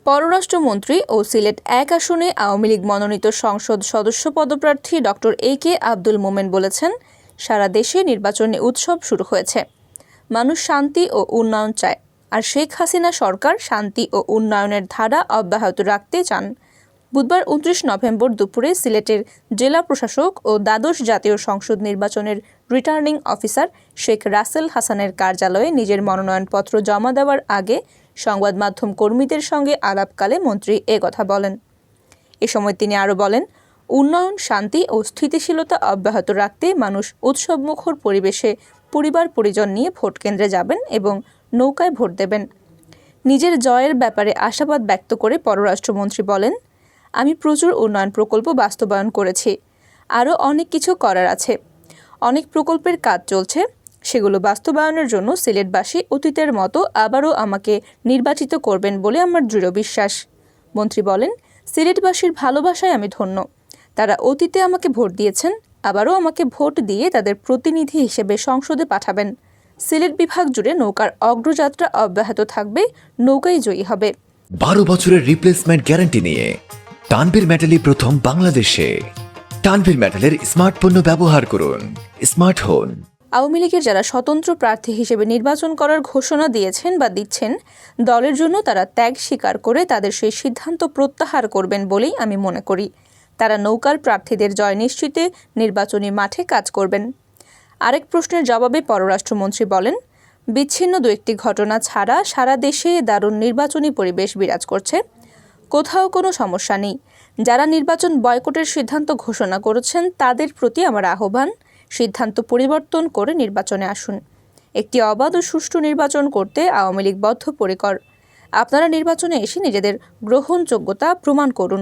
পররাষ্ট্রমন্ত্রী ও সিলেট ১ আসনে আওয়ামী লীগ মনোনীত সংসদ সদস্য পদপ্রার্থী ডক্টর এ.কে আব্দুল মোমেন বলেছেন, সারা দেশে নির্বাচনী উৎসব শুরু হয়েছে। মানুষ শান্তি ও উন্নয়ন চায়, আর শেখ হাসিনা সরকার শান্তি ও উন্নয়নের ধারা অব্যাহত রাখতে চান। বুধবার ২৯ নভেম্বর দুপুরে সিলেটের জেলা প্রশাসক ও দ্বাদশ জাতীয় সংসদ নির্বাচনের রিটার্নিং অফিসার শেখ রাসেল হাসানের কার্যালয়ে নিজের মনোনয়নপত্র জমা দেওয়ার আগে সংবাদ মাধ্যম কর্মীদের সঙ্গে আলাপকালে মন্ত্রী কথা বলেন। এ সময় তিনি আরও বলেন, উন্নয়ন, শান্তি ও স্থিতিশীলতা অব্যাহত রাখতে মানুষ উৎসবমুখর পরিবেশে পরিবার পরিজন নিয়ে ভোট কেন্দ্রে যাবেন এবং নৌকায় ভোট দেবেন। নিজের জয়ের ব্যাপারে আশাবাদ ব্যক্ত করে পররাষ্ট্রমন্ত্রী বলেন, আমি প্রচুর উন্নয়ন প্রকল্প বাস্তবায়ন করেছি, আরও অনেক কিছু করার আছে। অনেক প্রকল্পের কাজ চলছে, সেগুলো বাস্তবায়নের জন্য সিলেটবাসী অতীতের মতো আবারও আমাকে নির্বাচিত করবেন বলে আমার দৃঢ় বিশ্বাস। মন্ত্রী বলেন, সিলেটবাসীর ভালোবাসায় আমি ধন্য। তারা অতীতে আমাকে ভোট দিয়েছেন, আবারও আমাকে ভোট দিয়ে তাদের প্রতিনিধি হিসেবে সংসদে পাঠাবেন। সিলেট বিভাগ জুড়ে নৌকার অগ্রযাত্রা অব্যাহত থাকবে, নৌকাই জয়ী হবে। 12 বছরের রিপ্লেসমেন্ট গ্যারান্টি নিয়ে তানভীর মেটালি প্রথম বাংলাদেশে। তানভীর মেটালের স্মার্ট পণ্য ব্যবহার করুন, স্মার্ট হন। আওয়ামী লীগের যারা স্বতন্ত্র প্রার্থী হিসেবে নির্বাচন করার ঘোষণা দিয়েছেন বা দিচ্ছেন, দলের জন্য তারা ত্যাগ স্বীকার করে তাদের সেই সিদ্ধান্ত প্রত্যাহার করবেন বলেই আমি মনে করি। তারা নৌকার প্রার্থীদের জয় নিশ্চিতে নির্বাচনী মাঠে কাজ করবেন। আরেক প্রশ্নের জবাবে পররাষ্ট্রমন্ত্রী বলেন, বিচ্ছিন্ন দু একটি ঘটনা ছাড়া সারা দেশে দারুণ নির্বাচনী পরিবেশ বিরাজ করছে। কোথাও কোনো সমস্যা নেই। যারা নির্বাচন বয়কটের সিদ্ধান্ত ঘোষণা করেছেন তাদের প্রতি আমার আহ্বান, সিদ্ধান্ত পরিবর্তন করে নির্বাচনে আসুন। একটি অবাধ ও সুষ্ঠু নির্বাচন করতে আওয়ামী লীগ বদ্ধপরিকর। আপনারা নির্বাচনে এসে নিজেদের গ্রহণযোগ্যতা প্রমাণ করুন।